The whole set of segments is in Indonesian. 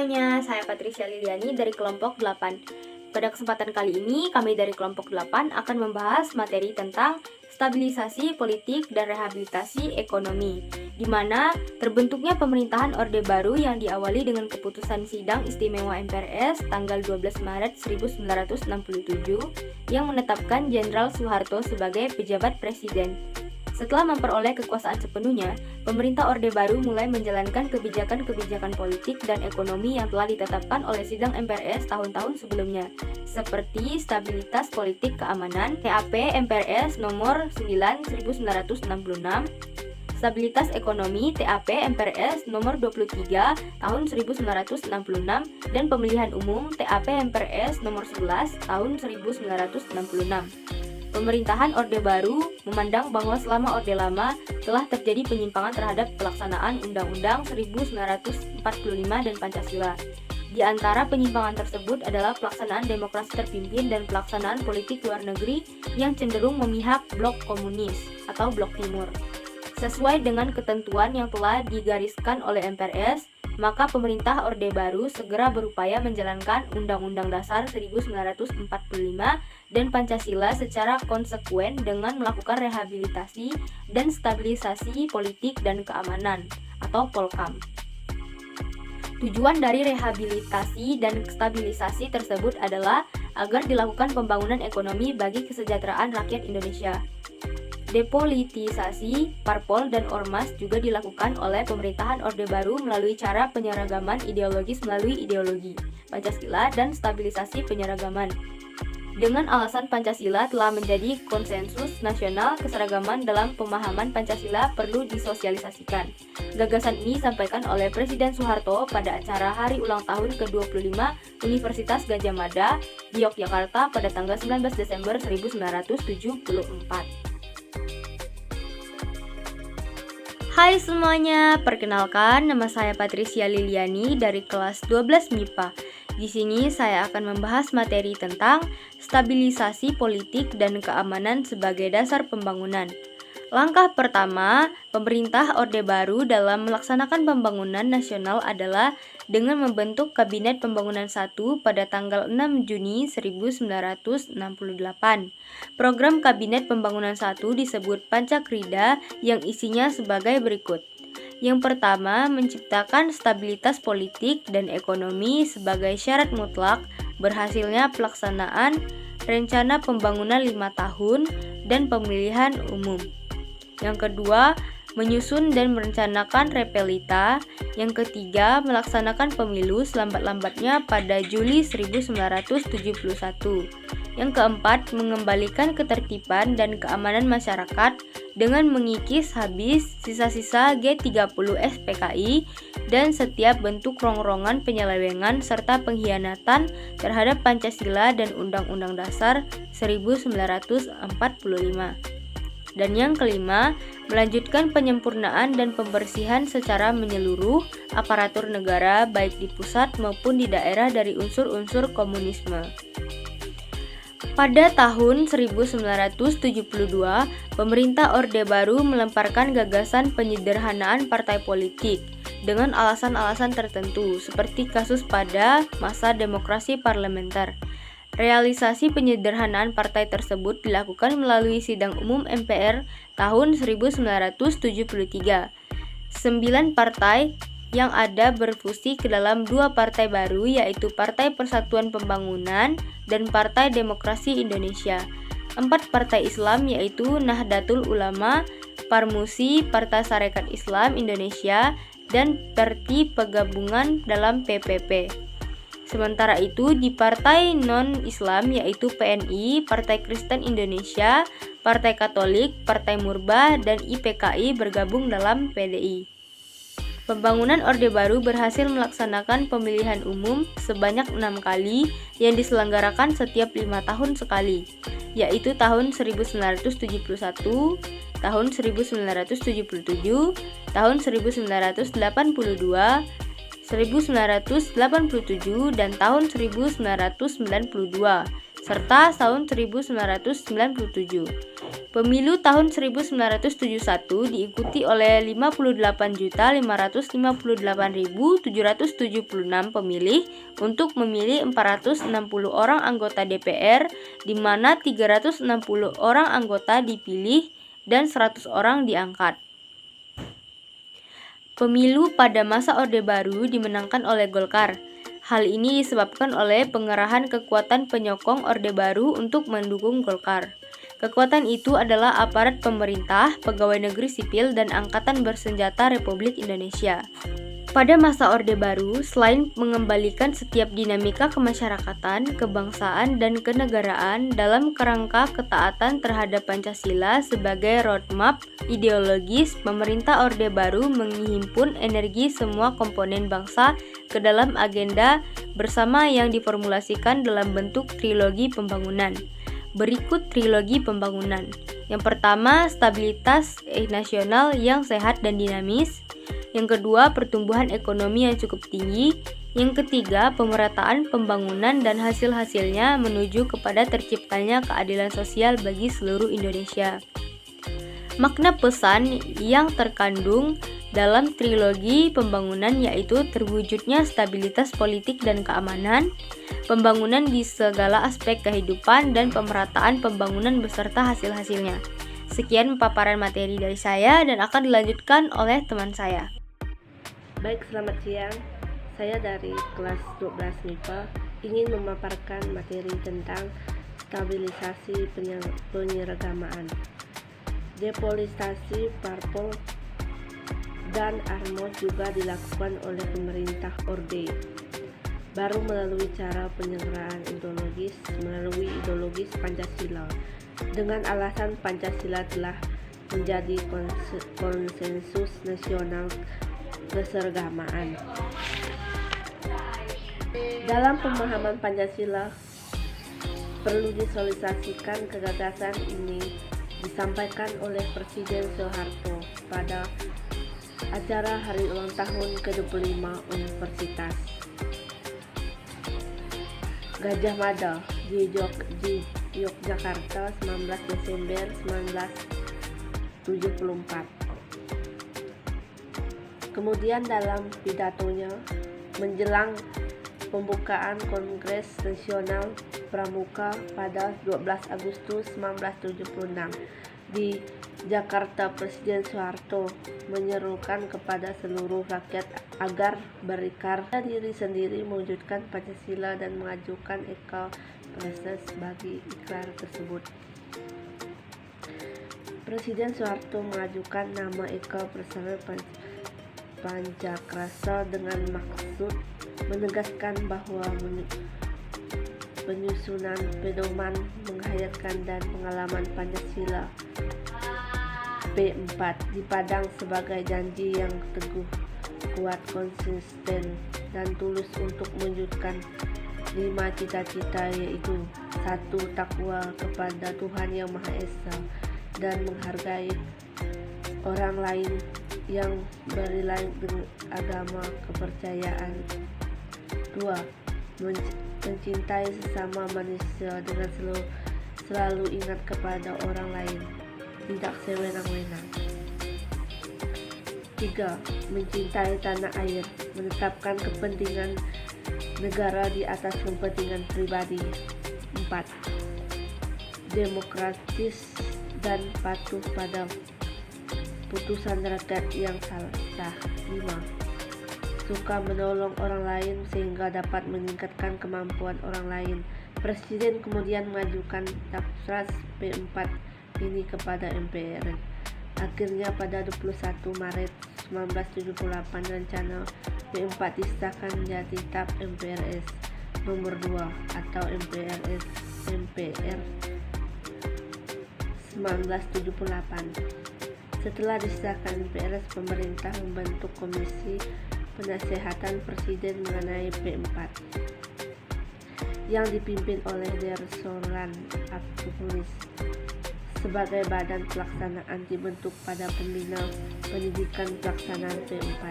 semuanya, saya Patricia Liliani dari kelompok 8. Pada kesempatan kali ini, kami dari kelompok 8 akan membahas materi tentang stabilisasi politik dan rehabilitasi ekonomi, di mana terbentuknya pemerintahan Orde Baru yang diawali dengan keputusan Sidang Istimewa MPRS tanggal 12 Maret 1967 yang menetapkan Jenderal Soeharto sebagai pejabat presiden. Setelah memperoleh kekuasaan sepenuhnya, pemerintah Orde Baru mulai menjalankan kebijakan-kebijakan politik dan ekonomi yang telah ditetapkan oleh Sidang MPRS tahun-tahun sebelumnya, seperti Stabilitas Politik Keamanan (TAP) MPRS nomor 9 1966, Stabilitas Ekonomi (TAP) MPRS nomor 23 tahun 1966, dan Pemilihan Umum (TAP) MPRS nomor 11 tahun 1966. Pemerintahan Orde Baru memandang bahwa selama Orde Lama telah terjadi penyimpangan terhadap pelaksanaan Undang-Undang 1945 dan Pancasila. Di antara penyimpangan tersebut adalah pelaksanaan demokrasi terpimpin dan pelaksanaan politik luar negeri yang cenderung memihak blok komunis atau blok timur. Sesuai dengan ketentuan yang telah digariskan oleh MPRS, maka pemerintah Orde Baru segera berupaya menjalankan Undang-Undang Dasar 1945 dan Pancasila secara konsekuen dengan melakukan rehabilitasi dan stabilisasi politik dan keamanan atau Polkam. Tujuan dari rehabilitasi dan stabilisasi tersebut adalah agar dilakukan pembangunan ekonomi bagi kesejahteraan rakyat Indonesia. Depolitisasi, parpol, dan ormas juga dilakukan oleh pemerintahan Orde Baru melalui cara penyeragaman ideologis melalui ideologi Pancasila dan stabilisasi penyeragaman. Dengan alasan Pancasila telah menjadi konsensus nasional, keseragaman dalam pemahaman Pancasila perlu disosialisasikan. Gagasan ini disampaikan oleh Presiden Soeharto pada acara Hari Ulang Tahun ke-25 Universitas Gadjah Mada di Yogyakarta pada tanggal 19 Desember 1974. Hai semuanya, perkenalkan nama saya Patricia Liliani dari kelas 12 MIPA. Di sini saya akan membahas materi tentang stabilisasi politik dan keamanan sebagai dasar pembangunan. Langkah pertama, pemerintah Orde Baru dalam melaksanakan pembangunan nasional adalah dengan membentuk Kabinet Pembangunan 1 pada tanggal 6 Juni 1968. Program Kabinet Pembangunan 1 disebut Pancakrida yang isinya sebagai berikut. Yang pertama, menciptakan stabilitas politik dan ekonomi sebagai syarat mutlak berhasilnya pelaksanaan rencana pembangunan 5 tahun dan pemilihan umum. Yang kedua, menyusun dan merencanakan repelita. Yang ketiga, melaksanakan pemilu selambat-lambatnya pada Juli 1971. Yang keempat, mengembalikan ketertiban dan keamanan masyarakat dengan mengikis habis sisa-sisa G30 SPKI dan setiap bentuk rongrongan penyelewengan serta pengkhianatan terhadap Pancasila dan Undang-Undang Dasar 1945. Dan yang kelima, melanjutkan penyempurnaan dan pembersihan secara menyeluruh aparatur negara baik di pusat maupun di daerah dari unsur-unsur komunisme. Pada tahun 1972, pemerintah Orde Baru melemparkan gagasan penyederhanaan partai politik dengan alasan-alasan tertentu, seperti kasus pada masa demokrasi parlementer. Realisasi penyederhanaan partai tersebut dilakukan melalui Sidang Umum MPR tahun 1973. 9 partai yang ada berfusi ke dalam 2 partai baru, yaitu Partai Persatuan Pembangunan dan Partai Demokrasi Indonesia. 4 partai Islam yaitu Nahdlatul Ulama, Parmusi, Partai Sarekat Islam Indonesia, dan Parti Penggabungan dalam PPP. Sementara itu di partai non-Islam yaitu PNI, Partai Kristen Indonesia, Partai Katolik, Partai Murba, dan IPKI bergabung dalam PDI. Pembangunan Orde Baru berhasil melaksanakan pemilihan umum sebanyak 6 kali yang diselenggarakan setiap 5 tahun sekali, yaitu tahun 1971, tahun 1977, tahun 1982, 1987, dan tahun 1992, serta tahun 1997. Pemilu tahun 1971 diikuti oleh 58.558.776 pemilih untuk memilih 460 orang anggota DPR, di mana 360 orang anggota dipilih dan 100 orang diangkat. Pemilu pada masa Orde Baru dimenangkan oleh Golkar. Hal ini disebabkan oleh pengerahan kekuatan penyokong Orde Baru untuk mendukung Golkar. Kekuatan itu adalah aparat pemerintah, pegawai negeri sipil, dan angkatan bersenjata Republik Indonesia. Pada masa Orde Baru, selain mengembalikan setiap dinamika kemasyarakatan, kebangsaan, dan kenegaraan dalam kerangka ketaatan terhadap Pancasila sebagai roadmap ideologis, pemerintah Orde Baru menghimpun energi semua komponen bangsa ke dalam agenda bersama yang diformulasikan dalam bentuk trilogi pembangunan. Berikut trilogi pembangunan. Yang pertama, stabilitas nasional yang sehat dan dinamis. Yang kedua, pertumbuhan ekonomi yang cukup tinggi. Yang ketiga, pemerataan pembangunan dan hasil-hasilnya menuju kepada terciptanya keadilan sosial bagi seluruh Indonesia. Makna pesan yang terkandung dalam trilogi pembangunan yaitu terwujudnya stabilitas politik dan keamanan, pembangunan di segala aspek kehidupan, dan pemerataan pembangunan beserta hasil-hasilnya. Sekian paparan materi dari saya dan akan dilanjutkan oleh teman saya. Baik, selamat siang. Saya dari kelas 12 MIPA ingin memaparkan materi tentang stabilisasi penyeragamaan. Depolitisasi parpol dan ARMOS juga dilakukan oleh pemerintah Orde Baru melalui cara penyelenggaraan melalui ideologis Pancasila, dengan alasan Pancasila telah menjadi konsensus nasional keseragamaan. Dalam pemahaman Pancasila, perlu disosialisasikan kegagasan ini disampaikan oleh Presiden Soeharto pada acara hari ulang tahun ke-25 Universitas Gadjah Mada di Yogyakarta 19 Desember 1974. Kemudian dalam pidatonya menjelang pembukaan Kongres Nasional Pramuka pada 12 Agustus 1976 di Jakarta, Presiden Soeharto menyerukan kepada seluruh rakyat agar berikarya diri sendiri mewujudkan Pancasila dan mengajukan proses bagi ikrar tersebut. Presiden Soeharto mengajukan nama Persamaan Pancakrasa dengan maksud menegaskan bahwa penyusunan pedoman menghayatkan dan pengalaman Pancasila P4 di Padang sebagai janji yang teguh, kuat, konsisten, dan tulus untuk mewujudkan 5 cita-cita, yaitu 1. Takwa kepada Tuhan Yang Maha Esa dan menghargai orang lain yang berlain dengan agama kepercayaan. 2. Mencintai sesama manusia dengan selalu ingat kepada orang lain, tidak sewenang-wenang. 3. Mencintai tanah air, menetapkan kepentingan negara di atas kepentingan pribadi. 4. Demokratis dan patuh pada putusan rakyat yang sah. 5. Suka menolong orang lain sehingga dapat meningkatkan kemampuan orang lain. Presiden kemudian mengajukan Daftar P4 ini kepada MPR. Akhirnya pada 21 Maret 1978 rencana P4 disahkan menjadi TAP MPRS nomor 2 atau MPR 1978. Setelah disahkan MPRS, pemerintah membentuk Komisi Penasehatan Presiden mengenai P4 yang dipimpin oleh Dersoran Abdulmunis. Sebagai badan pelaksanaan dibentuk pada Pembina Pendidikan Pelaksanaan P4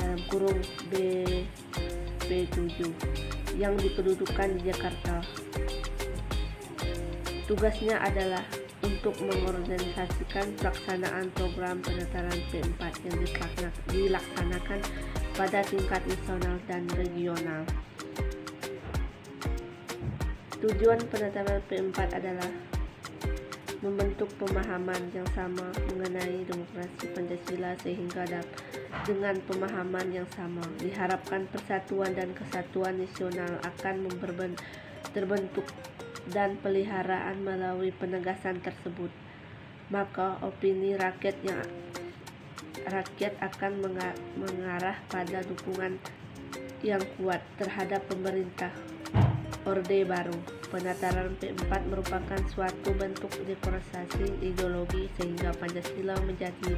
dalam kurung BP7 yang dikedudukan di Jakarta. Tugasnya adalah untuk mengorganisasikan pelaksanaan program penataran P4 yang dilaksanakan pada tingkat nasional dan regional. Tujuan penataran P4 adalah membentuk pemahaman yang sama mengenai demokrasi Pancasila sehingga dengan pemahaman yang sama diharapkan persatuan dan kesatuan nasional akan terbentuk dan peliharaan melalui penegasan tersebut. Maka opini rakyat akan mengarah pada dukungan yang kuat terhadap pemerintah Orde Baru. Penataran P4 merupakan suatu bentuk demonstrasi ideologi sehingga Pancasila menjadi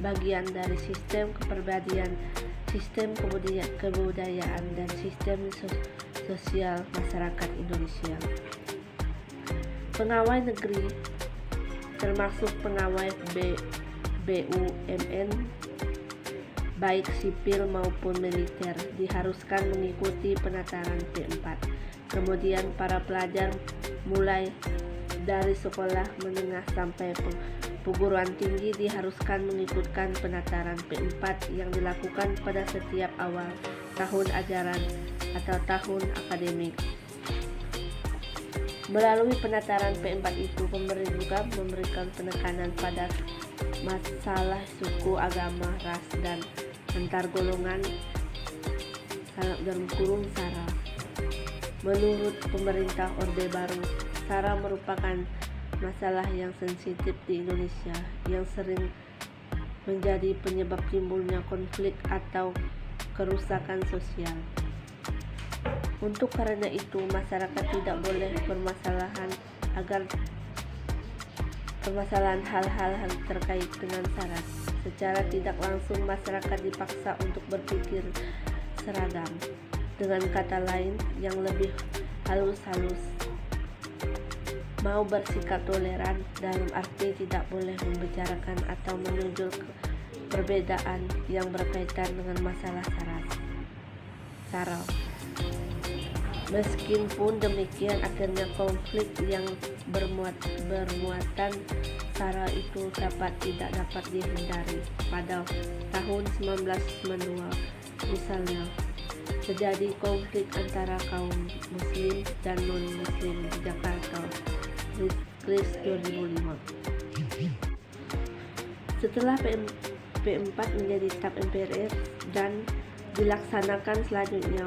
bagian dari sistem kepribadian, sistem kebudayaan, dan sistem sosial masyarakat Indonesia. Pegawai negeri termasuk pegawai BUMN baik sipil maupun militer diharuskan mengikuti penataran P4. Kemudian para pelajar mulai dari sekolah menengah sampai perguruan tinggi diharuskan mengikutkan penataran P4 yang dilakukan pada setiap awal tahun ajaran atau tahun akademik. Melalui penataran P4 itu, pemerintah juga memberikan penekanan pada masalah suku, agama, ras, dan antar golongan dalam kurung SARA. Menurut pemerintah Orde Baru, SARA merupakan masalah yang sensitif di Indonesia yang sering menjadi penyebab timbulnya konflik atau kerusakan sosial. Untuk karena itu, masyarakat tidak boleh permasalahan hal-hal terkait dengan SARA. Secara tidak langsung, masyarakat dipaksa untuk berpikir seragam. Dengan kata lain yang lebih halus-halus, mau bersikap toleran dalam arti tidak boleh membicarakan atau menunjuk perbedaan yang berkaitan dengan masalah SARA. Meskipun demikian, akhirnya konflik yang bermuatan SARA itu tidak dapat dihindari. Pada tahun 1992 misalnya, terjadi konflik antara kaum muslim dan non-muslim di Jakarta, Kris 2005. Setelah P4 menjadi staf MPR dan dilaksanakan selanjutnya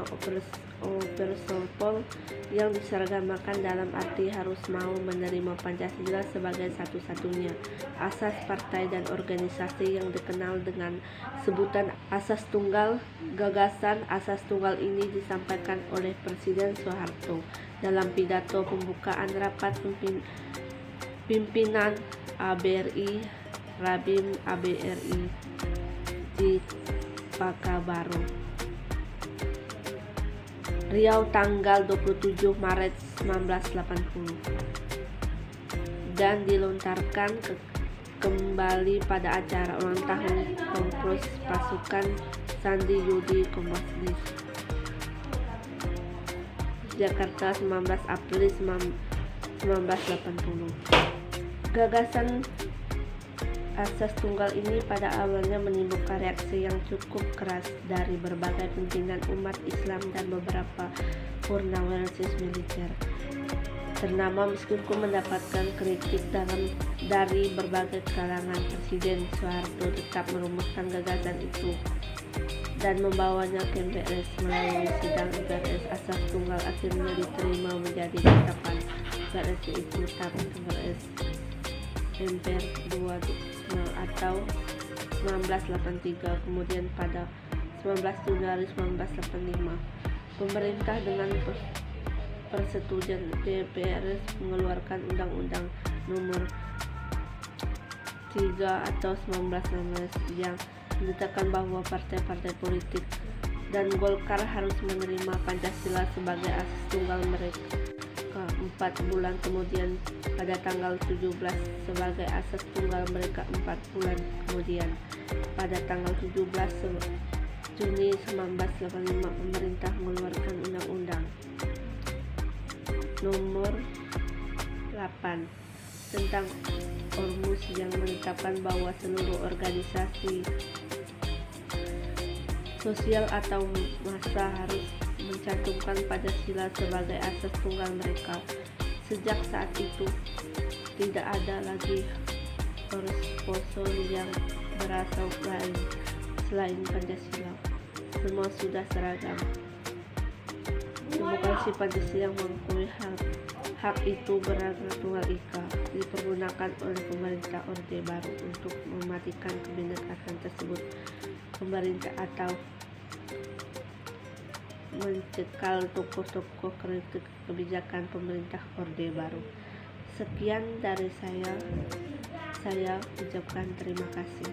Operasol yang diseragamakan dalam arti harus mau menerima Pancasila sebagai satu-satunya asas partai dan organisasi yang dikenal dengan sebutan Asas Tunggal. Gagasan Asas Tunggal ini disampaikan oleh Presiden Soeharto dalam pidato pembukaan rapat pimpinan ABRI Rabim ABRI di Pakabaru, Riau tanggal 27 Maret 1980 dan dilontarkan kembali pada acara ulang tahun Kongres Pasukan Sandi Yudi Kombasnis Jakarta 19 April 1980. Gagasan Asas Tunggal ini pada awalnya menimbulkan reaksi yang cukup keras dari berbagai pimpinan umat Islam dan beberapa purnawirawan militer ternama, meskipun mendapatkan kritik dari berbagai kalangan. Presiden Soeharto tetap merumuskan gagasan itu dan membawanya ke MPRS. Melalui sidang MPRS, Asas Tunggal akhirnya diterima menjadi ketetapan MPRS, yaitu TAP MPRS MPR 2 atau 1983. Kemudian pada 19 Januari 1985, pemerintah dengan persetujuan DPR mengeluarkan Undang-Undang Nomor 3 atau 1919 yang menyatakan bahwa partai-partai politik dan Golkar harus menerima Pancasila sebagai asas tunggal mereka. 4 bulan kemudian, pada tanggal 17 sebagai asas tunggal mereka. 4 bulan kemudian, pada tanggal 17 Juni 1985, pemerintah mengeluarkan Undang-Undang Nomor 8 8 tentang Ormus yang menetapkan bahwa seluruh organisasi sosial atau massa harus mencantumkan Pancasila sebagai asas tunggal mereka. Sejak saat itu, tidak ada lagi ormas yang berasal lain selain Pancasila. Semua sudah seragam. Demokrasi Pancasila mengakui hak itu bernegara tunggal ika dipergunakan oleh pemerintah Orde Baru untuk mematikan kebinekaan tersebut. Pemerintah atau mencekal tokoh-tokoh kritik kebijakan pemerintah Orde Baru. Sekian dari saya ucapkan terima kasih.